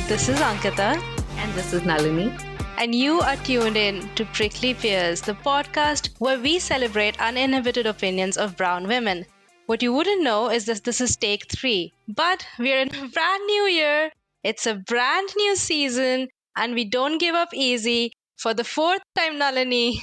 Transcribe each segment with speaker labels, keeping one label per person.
Speaker 1: This is Ankita,
Speaker 2: And this is Nalini.
Speaker 1: and you are tuned in to Prickly Pears, the podcast where we celebrate uninhibited opinions of brown women. What you wouldn't know is that this is take 3, but we're in a brand new year, it's a brand new season, and we don't give up easy. For the fourth time, Nalini,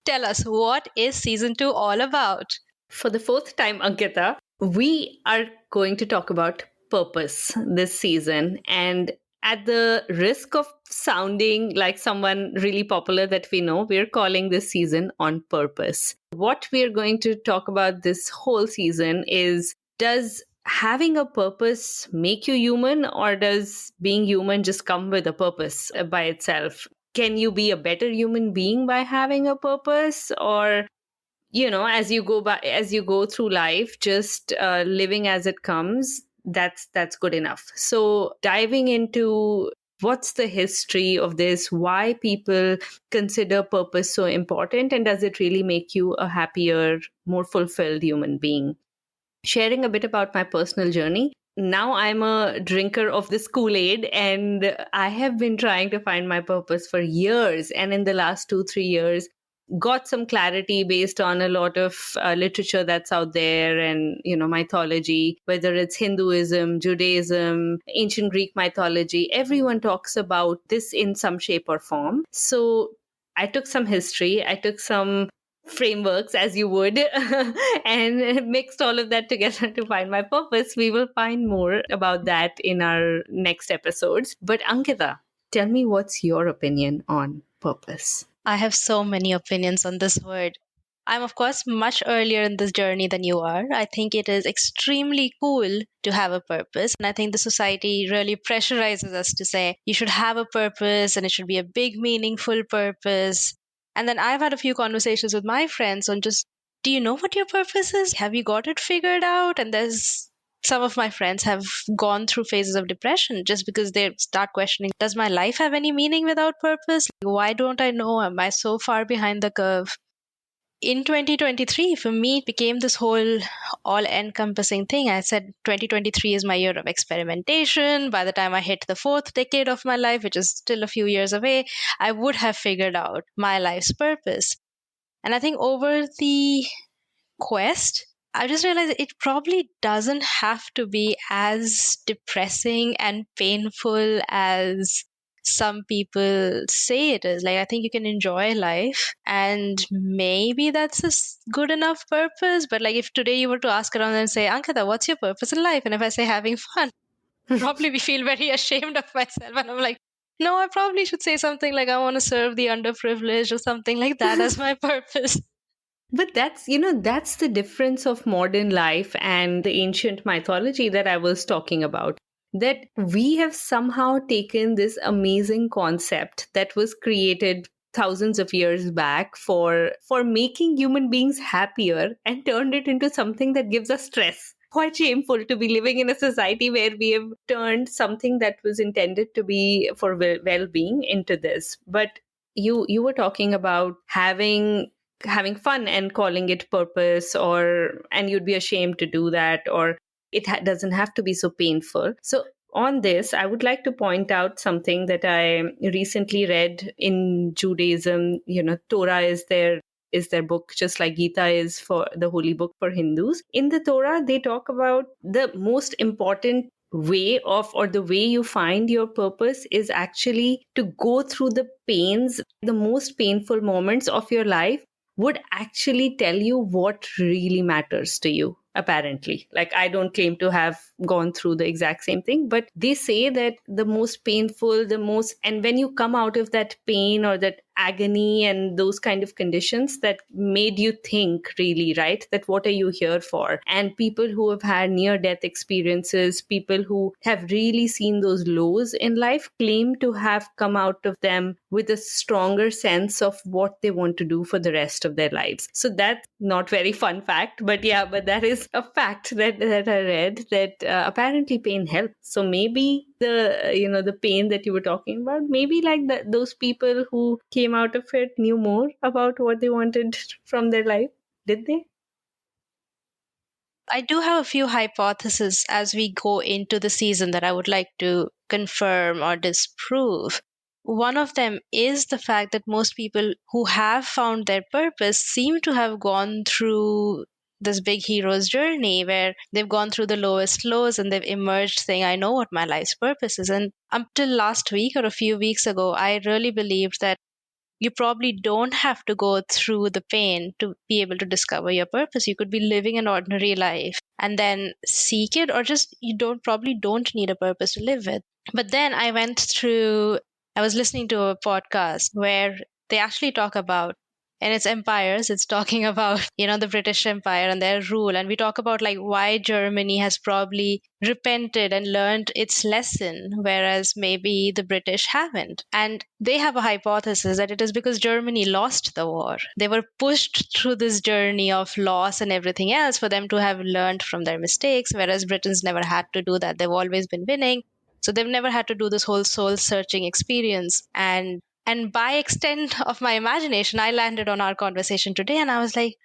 Speaker 1: tell us, what is season 2 all about?
Speaker 2: For the fourth time, Ankita, we are going to talk about purpose this season. And at the risk of sounding like someone really popular that we know, we're calling this season On Purpose. What we're going to talk about this whole season is, does having a purpose make you human, or does being human just come with a purpose by itself? Can you be a better human being by having a purpose, or as you go through life, just living as it comes, that's good enough? So diving into what's the history of this, why people consider purpose so important, and does it really make you a happier, more fulfilled human being? Sharing a bit about my personal journey. Now I'm a drinker of this Kool-Aid, and I have been trying to find my purpose for years. And in the last 2-3 years, got some clarity based on a lot of literature that's out there, and mythology, whether it's Hinduism, Judaism, ancient Greek mythology. Everyone talks about this in some shape or form. So I took some history, I took some frameworks, as you would, and mixed all of that together to find my purpose. We will find more about that in our next episodes. But Ankita, tell me, what's your opinion on purpose?
Speaker 1: I have so many opinions on this word. I'm, of course, much earlier in this journey than you are. I think it is extremely cool to have a purpose. And I think the society really pressurizes us to say you should have a purpose and it should be a big, meaningful purpose. And then I've had a few conversations with my friends on just, do you know what your purpose is? Have you got it figured out? And there's some of my friends have gone through phases of depression just because they start questioning, does my life have any meaning without purpose? Why don't I know? Am I so far behind the curve? In 2023, for me, it became this whole all encompassing thing. I said 2023 is my year of experimentation. By the time I hit the fourth decade of my life, which is still a few years away, I would have figured out my life's purpose. And I think over the quest, I just realized it probably doesn't have to be as depressing and painful as some people say it is. Like, I think you can enjoy life, and maybe that's a good enough purpose. But like, if today you were to ask around and say, Ankita, what's your purpose in life? And if I say having fun, probably we feel very ashamed of myself. And I'm like, no, I probably should say something like I want to serve the underprivileged or something like that as my purpose.
Speaker 2: But that's the difference of modern life and the ancient mythology that I was talking about. That we have somehow taken this amazing concept that was created thousands of years back for making human beings happier, and turned it into something that gives us stress. Quite shameful to be living in a society where we have turned something that was intended to be for well-being into this. But you were talking about having fun and calling it purpose, and you'd be ashamed to do that, or it doesn't have to be so painful. So on this, I would like to point out something that I recently read in Judaism. Torah is their book, just like Gita is for the holy book for Hindus. In the Torah, they talk about the most important way of, or the way you find your purpose, is actually to go through the pains, the most painful moments of your life would actually tell you what really matters to you. Apparently, like, I don't claim to have gone through the exact same thing, but they say that the most painful, and when you come out of that pain or that agony and those kind of conditions that made you think, really, right, that what are you here for? And people who have had near death experiences, people who have really seen those lows in life, claim to have come out of them with a stronger sense of what they want to do for the rest of their lives. So that's not very fun fact, but that is a fact that I read, that apparently pain helps. So maybe the pain that you were talking about, maybe like those people who came out of it knew more about what they wanted from their life. Did they?
Speaker 1: I do have a few hypotheses as we go into the season that I would like to confirm or disprove. One of them is the fact that most people who have found their purpose seem to have gone through this big hero's journey where they've gone through the lowest lows and they've emerged saying, I know what my life's purpose is. And up till last week or a few weeks ago, I really believed that you probably don't have to go through the pain to be able to discover your purpose. You could be living an ordinary life and then seek it, or just you don't need a purpose to live with. But then I was listening to a podcast where they actually talk about, and it's empires, it's talking about, the British Empire and their rule. And we talk about like why Germany has probably repented and learned its lesson, whereas maybe the British haven't. And they have a hypothesis that it is because Germany lost the war. They were pushed through this journey of loss and everything else for them to have learned from their mistakes, whereas Britain's never had to do that. They've always been winning. So they've never had to do this whole soul searching experience. And by extent of my imagination, I landed on our conversation today and I was like,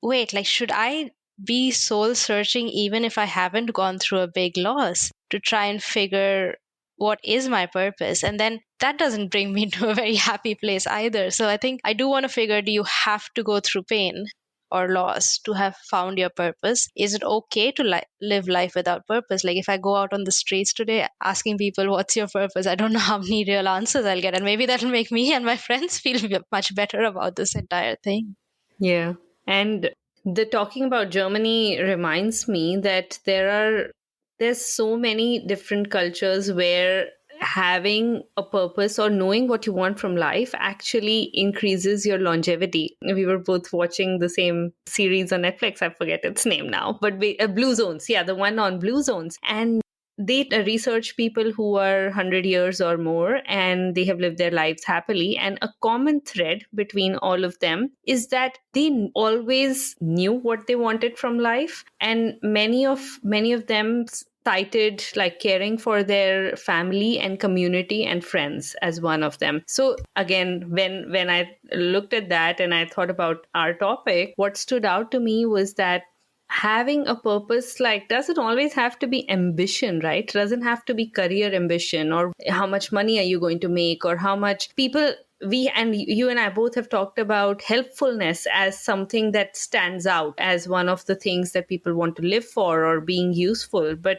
Speaker 1: wait, like, should I be soul searching even if I haven't gone through a big loss to try and figure what is my purpose? And then that doesn't bring me to a very happy place either. So I think I do want to figure, do you have to go through pain or loss to have found your purpose? Is it okay to live life without purpose? Like if I go out on the streets today asking people, what's your purpose? I don't know how many real answers I'll get. And maybe that'll make me and my friends feel much better about this entire thing.
Speaker 2: Yeah. And the talking about Germany reminds me that there's so many different cultures where having a purpose or knowing what you want from life actually increases your longevity. We were both watching the same series on Netflix. I forget its name now, but Blue Zones. Yeah, the one on Blue Zones. And they research people who are 100 years or more and they have lived their lives happily, and a common thread between all of them is that they always knew what they wanted from life, and many of them cited like caring for their family and community and friends as one of them. So again, when I looked at that and I thought about our topic, what stood out to me was that having a purpose like doesn't always have to be ambition, right? Doesn't have to be career ambition or how much money are you going to make or how much people. We and you and I both have talked about helpfulness as something that stands out as one of the things that people want to live for, or being useful. But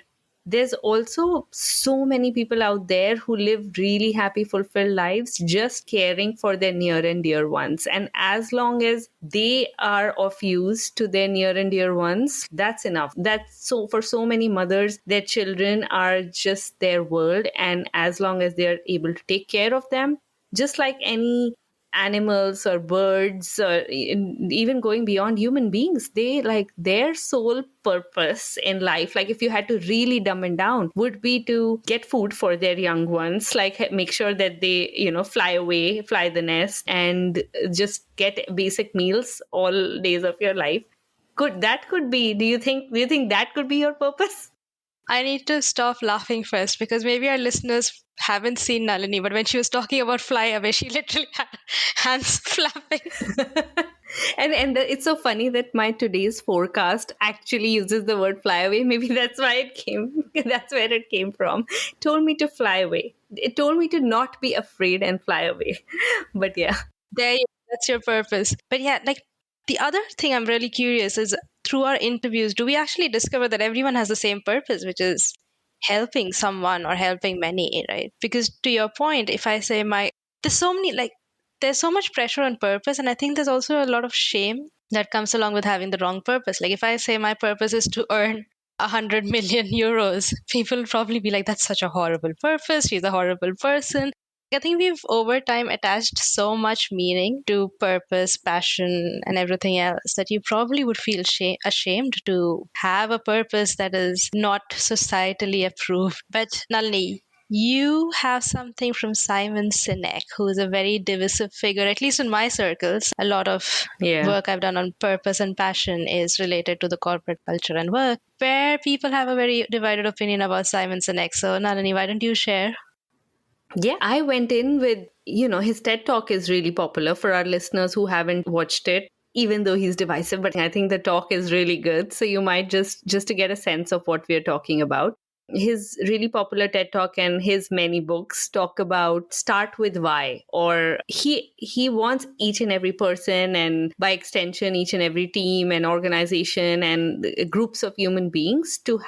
Speaker 2: there's also so many people out there who live really happy, fulfilled lives just caring for their near and dear ones. And as long as they are of use to their near and dear ones, that's enough. That's so for so many mothers, their children are just their world. And as long as they're able to take care of them, just like any animals or birds or even going beyond human beings, they like their sole purpose in life, like if you had to really dumb it down, would be to get food for their young ones, like make sure that they fly away, fly the nest, and just get basic meals all days of your life. Could be, do you think that could be your purpose?
Speaker 1: I need to stop laughing first because maybe our listeners haven't seen Nalini, but when she was talking about fly away, she literally had hands flapping.
Speaker 2: And it's so funny that my today's forecast actually uses the word fly away. Maybe that's why it came. That's where it came from. It told me to fly away. It told me to not be afraid and fly away. But yeah.
Speaker 1: There you go, that's your purpose. But yeah, like the other thing I'm really curious is through our interviews, do we actually discover that everyone has the same purpose, which is helping someone or helping many, right? Because to your point, if I say there's so many, like, there's so much pressure on purpose. And I think there's also a lot of shame that comes along with having the wrong purpose. Like if I say my purpose is to earn 100 million euros, people will probably be like, that's such a horrible purpose. She's a horrible person. I think we've over time attached so much meaning to purpose, passion, and everything else that you probably would feel ashamed to have a purpose that is not societally approved. But Nalini, you have something from Simon Sinek, who is a very divisive figure, at least in my circles. A lot of
Speaker 2: Yeah.
Speaker 1: work I've done on purpose and passion is related to the corporate culture and work, where people have a very divided opinion about Simon Sinek. So, Nalini, why don't you share?
Speaker 2: Yeah, I went in with, his TED Talk is really popular for our listeners who haven't watched it, even though he's divisive, but I think the talk is really good. So you might just to get a sense of what we're talking about. his really popular TED Talk and his many books talk about start with why, or he wants each and every person, and by extension each and every team and organization and groups of human beings, to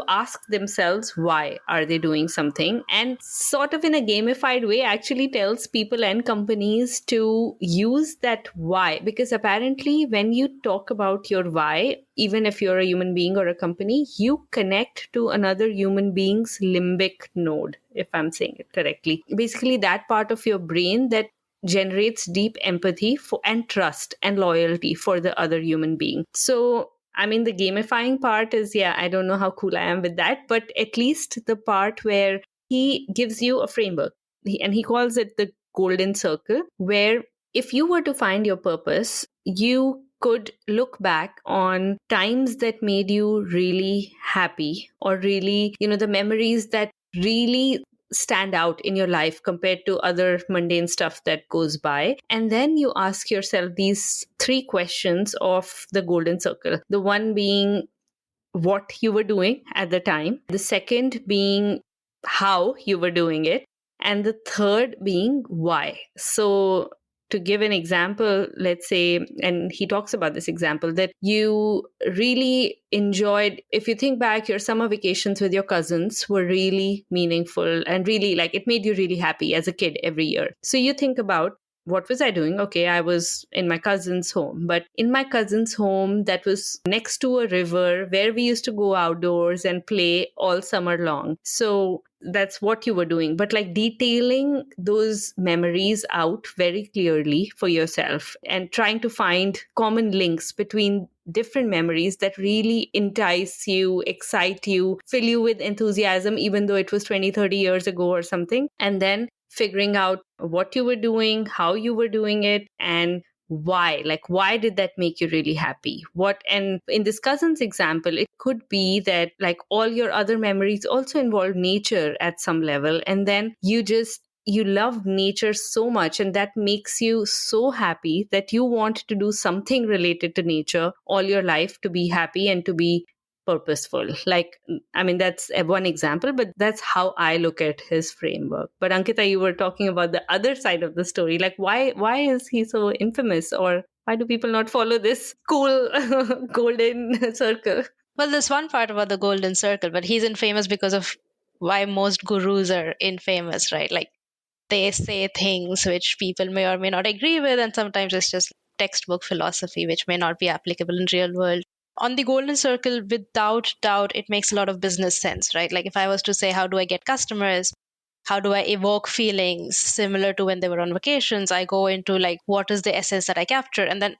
Speaker 2: ask themselves why are they doing something, and sort of in a gamified way actually tells people and companies to use that why, because apparently when you talk about your why, even if you're a human being or a company, you connect to another human being's limbic node, if I'm saying it correctly, basically that part of your brain that generates deep empathy for and trust and loyalty for the other human being. So I mean, the gamifying part is, yeah, I don't know how cool I am with that, but at least the part where he gives you a framework, and he calls it the golden circle, where if you were to find your purpose, you could look back on times that made you really happy, or really, the memories that really stand out in your life compared to other mundane stuff that goes by. And then you ask yourself these three questions of the golden circle. The one being what you were doing at the time, the second being how you were doing it, and the third being why. So, to give an example, let's say, and he talks about this example, that you really enjoyed, if you think back, your summer vacations with your cousins were really meaningful and really, like, it made you really happy as a kid every year. So you think about, what was I doing? Okay, I was in my cousin's home, but in my cousin's home that was next to a river where we used to go outdoors and play all summer long. So that's what you were doing. But like detailing those memories out very clearly for yourself and trying to find common links between different memories that really entice you, excite you, fill you with enthusiasm, even though it was 20, 30 years ago or something. And then figuring out what you were doing, how you were doing it, and why. Like, why did that make you really happy? What, and in this cousin's example, it could be that like all your other memories also involve nature at some level. And then you love nature so much, and that makes you so happy that you want to do something related to nature all your life to be happy and to be purposeful. Like, I mean, that's one example, but that's how I look at his framework. But Ankita, you were talking about the other side of the story. Like, why is he so infamous, or why do people not follow this cool golden circle?
Speaker 1: Well, there's one part about the golden circle, but he's infamous because of why most gurus are infamous, right? Like, they say things which people may or may not agree with, and sometimes it's just textbook philosophy which may not be applicable in real world. On the golden circle, without doubt, it makes a lot of business sense, right? Like, if I was to say, how do I get customers, how do I evoke feelings similar to when they were on vacations, I go into like, what is the essence that I capture, and then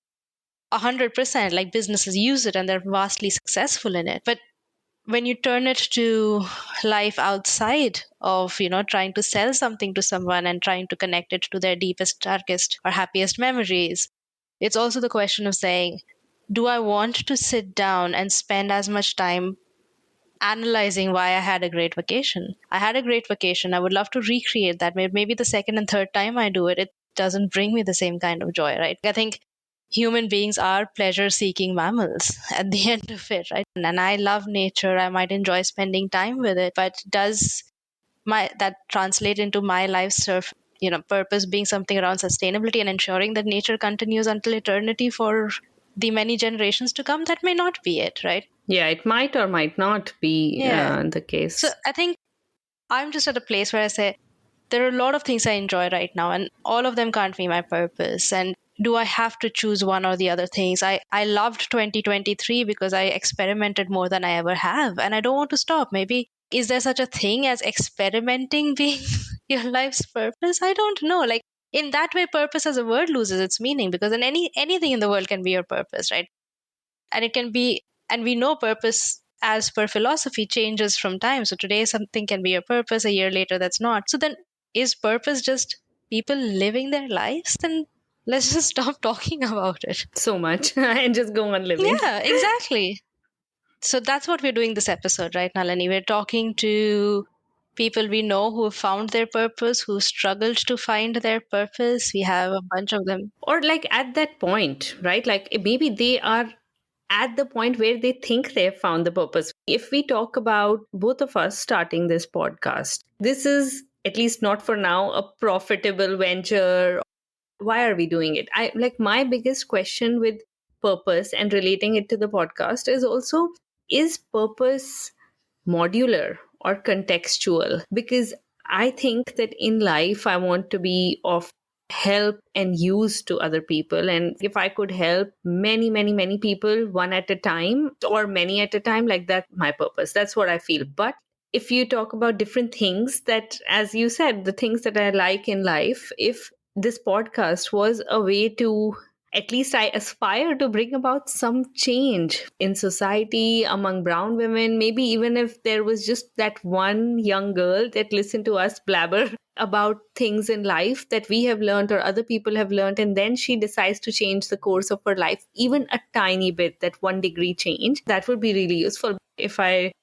Speaker 1: 100% like businesses use it and they're vastly successful in it. But when you turn it to life outside of, trying to sell something to someone and trying to connect it to their deepest, darkest, or happiest memories, it's also the question of saying, do I want to sit down and spend as much time analyzing why I had a great vacation? I had a great vacation. I would love to recreate that. Maybe the second and third time I do it, it doesn't bring me the same kind of joy, right? I think human beings are pleasure seeking mammals at the end of it, right? And I love nature. I might enjoy spending time with it, but does my that translate into my life's purpose being something around sustainability and ensuring that nature continues until eternity for the many generations to come? That may not be it, right?
Speaker 2: Yeah, it might or might not be
Speaker 1: Yeah.
Speaker 2: the
Speaker 1: So
Speaker 2: case.
Speaker 1: I think I'm just at a place where I say, there are a lot of things I enjoy right now, and all of them can't be my purpose. And do I have to choose one or the other things? I loved 2023 because I experimented more than I ever have, and I don't want to stop. Maybe is there such a thing as experimenting being your life's purpose? I don't know. Like, in that way, purpose as a word loses its meaning, because in anything in the world can be your purpose, right? And it can be, and we know purpose as per philosophy changes from time. So today something can be your purpose, a year later that's not. So then, is purpose just people living their lives? Then let's just stop talking about it.
Speaker 2: So much and just go on living.
Speaker 1: Yeah, exactly. So that's what we're doing this episode, right, Nalini? We're talking to people we know who have found their purpose, who struggled to find their purpose. We have a bunch of them.
Speaker 2: Or like at that point, right? Like maybe they are at the point where they think they've found the purpose. If we talk about both of us starting this podcast, this is, at least not for now, a profitable venture. Why are we doing it? I like, my biggest question with purpose and relating it to the podcast is also, is purpose modular or contextual? Because I think that in life, I want to be of help and use to other people. And if I could help many, many, many people one at a time or many at a time, like that, my purpose. That's what I feel. But if you talk about different things that, as you said, the things that I like in life, if this podcast was a way to, at least I aspire to bring about some change in society among brown women. Maybe even if there was just that one young girl that listened to us blabber about things in life that we have learned or other people have learned, and then she decides to change the course of her life, even a tiny bit, that 1 degree change, that would be really useful. If I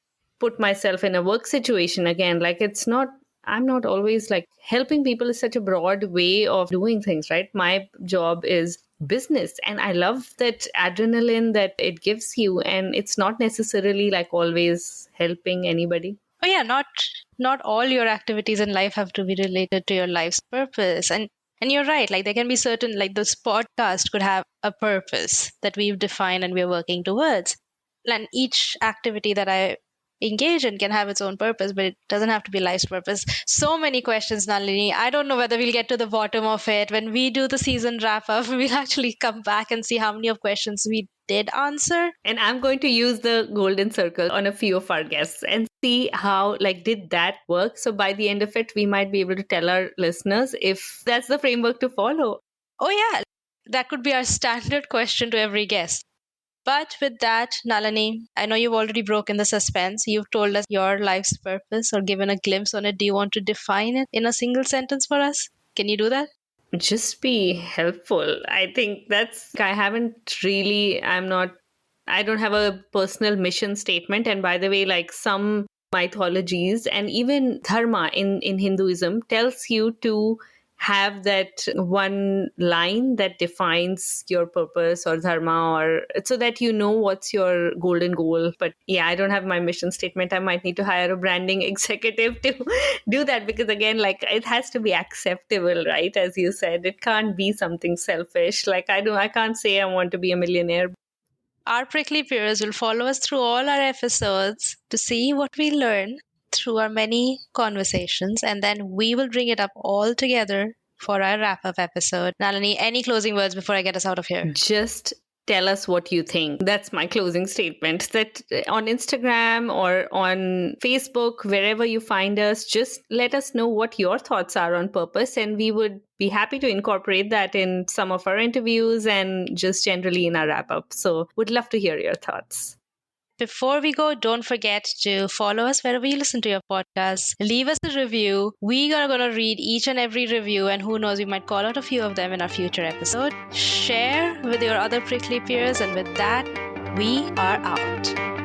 Speaker 2: put myself in a work situation again, like, it's not, I'm not always like, helping people is such a broad way of doing things, right? My job is business, and I love that adrenaline that it gives you, and it's not necessarily like always helping anybody.
Speaker 1: Oh yeah, not all your activities in life have to be related to your life's purpose. And you're right, like there can be certain, like this podcast could have a purpose that we've defined and we're working towards. And each activity that I engage in can have its own purpose, but it doesn't have to be life's purpose. So many questions, Nalini. I don't know whether we'll get to the bottom of it. When we do the season wrap up, we'll actually come back and see how many of questions we did answer.
Speaker 2: And I'm going to use the golden circle on a few of our guests and see how, like, did that work? So by the end of it, we might be able to tell our listeners if that's the framework to follow.
Speaker 1: Oh yeah, that could be our standard question to every guest. But with that, Nalini, I know you've already broken the suspense. You've told us your life's purpose or given a glimpse on it. Do you want to define it in a single sentence for us? Can you do that?
Speaker 2: Just be helpful. I think that's, I haven't really, I don't have a personal mission statement. And by the way, like, some mythologies and even dharma in Hinduism tells you to have that one line that defines your purpose or dharma, or so that you know what's your golden goal. But yeah, I don't have my mission statement. I might need to hire a branding executive to do that, because again, like, it has to be acceptable, right? As you said, it can't be something selfish. Like, I can't say I want to be a millionaire.
Speaker 1: Our prickly peers will follow us through all our episodes to see what we learn through our many conversations, and then we will bring it up all together for our wrap up episode. Nalini, any closing words before I get us out of here?
Speaker 2: Just tell us what you think. That's my closing statement. That on Instagram or on Facebook, wherever you find us, just let us know what your thoughts are on purpose, and we would be happy to incorporate that in some of our interviews and just generally in our wrap up. So would love to hear your thoughts.
Speaker 1: Before we go, don't forget to follow us wherever you listen to your podcast. Leave us a review. We are going to read each and every review, and who knows, we might call out a few of them in our future episode. Share with your other prickly peers, and with that, we are out.